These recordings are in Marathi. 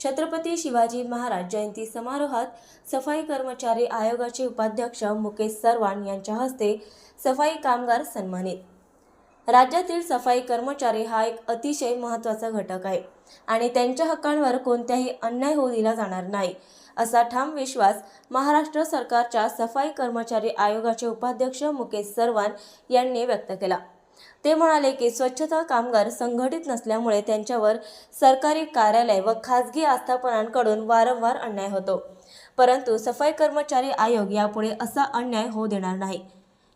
छत्रपती शिवाजी महाराज जयंती समारोहात सफाई कर्मचारी आयोगाचे उपाध्यक्ष मुकेश सरवान यांच्या हस्ते सफाई कामगार सन्मानित। राज्यातील सफाई कर्मचारी हा एक अतिशय महत्त्वाचा घटक आहे आणि त्यांच्या हक्कांवर कोणताही अन्याय होऊ दिला जाणार नाही, असा ठाम विश्वास महाराष्ट्र सरकारच्या सफाई कर्मचारी आयोगाचे उपाध्यक्ष मुकेश सरवान यांनी व्यक्त केला। ते म्हणाले की स्वच्छता कामगार संघटित नसल्यामुळे त्यांच्यावर सरकारी कार्यालय व खासगी आस्थापनांकडून वारंवार अन्याय होतो, परंतु सफाई कर्मचारी आयोग यापुढे असा अन्याय होऊ देणार नाही।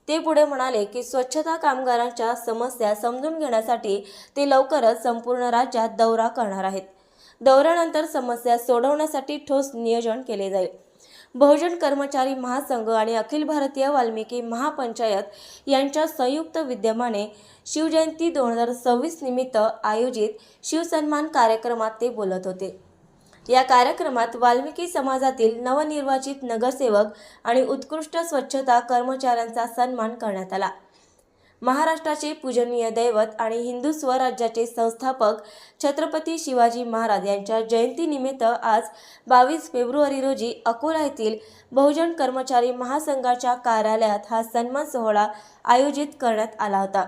ते पुढे म्हणाले की स्वच्छता कामगारांच्या समस्या समजून घेण्यासाठी ते लवकरच संपूर्ण राज्यात दौरा करणार आहेत। दौऱ्यानंतर समस्या सोडवण्यासाठी ठोस नियोजन केले जाईल। बहुजन कर्मचारी महासंघ आणि अखिल भारतीय वाल्मिकी महापंचायत यांच्या संयुक्त विद्यमाने शिवजयंती 2026 निमित्त आयोजित शिवसन्मान कार्यक्रमात ते बोलत होते। या कार्यक्रमात वाल्मिकी समाजातील नवनिर्वाचित नगरसेवक आणि उत्कृष्ट स्वच्छता कर्मचाऱ्यांचा सन्मान करण्यात आला। महाराष्ट्राचे पूजनीय दैवत आणि हिंदू स्वराज्याचे संस्थापक छत्रपती शिवाजी महाराज यांच्या जयंतीनिमित्त आज 22 फेब्रुवारी रोजी अकोला येथील बहुजन कर्मचारी महासंघाच्या कार्यालयात हा सन्मान सोहळा आयोजित करण्यात आला होता।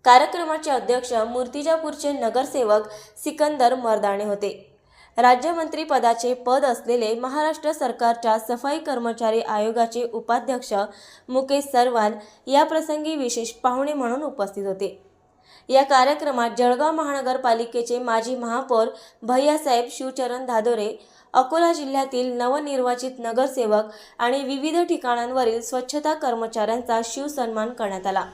कार्यक्रमाचे अध्यक्ष मूर्तिजापूरचे नगरसेवक सिकंदर मर्दाने होते। राज्यमंत्री पदाचे पद असलेले महाराष्ट्र सरकारच्या सफाई कर्मचारी आयोगाचे उपाध्यक्ष मुकेश सरवान या प्रसंगी विशेष पाहुणे म्हणून उपस्थित होते। या कार्यक्रमात जळगाव महानगरपालिकेचे माजी महापौर भैयासाहेब शिवचरण धादोरे, अकोला जिल्ह्यातील नवनिर्वाचित नगरसेवक आणि विविध ठिकाणांवरील स्वच्छता कर्मचाऱ्यांचा शिवसन्मान करण्यात आला।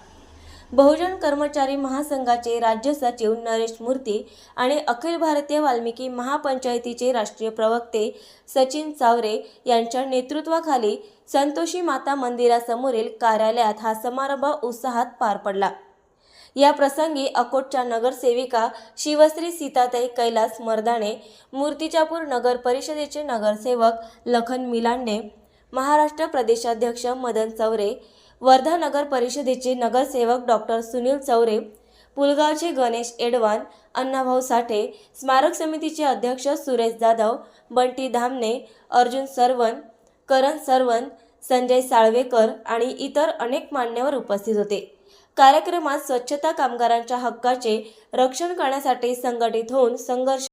बहुजन कर्मचारी महासंघाचे राज्य सचिव नरेश मूर्ती आणि अखिल भारतीय वाल्मिकी महापंचायतीचे राष्ट्रीय प्रवक्ते सचिन चावरे यांच्या नेतृत्वाखाली संतोषी माता मंदिरासमोरील कार्यालयात हा समारंभ उत्साहात पार पडला। या प्रसंगी अकोटच्या नगरसेविका शिवश्री सीताताई कैलास मर्दाने, मूर्तिजापूर नगर परिषदेचे नगरसेवक लखन मिलांडे, महाराष्ट्र प्रदेशाध्यक्ष मदन चौरे, वर्धा नगर परिषदेचे नगरसेवक डॉक्टर सुनील चौरे, पुलगावचे गणेश एडवान, अण्णाभाऊ साठे, स्मारक समितीचे अध्यक्ष सुरेश जाधव, बंटी धामणे, अर्जुन सरवन, करण सरवन, संजय साळवेकर आणि इतर अनेक मान्यवर उपस्थित होते। कार्यक्रमात स्वच्छता कामगारांच्या हक्काचे रक्षण करण्यासाठी संघटित होऊन संघर्ष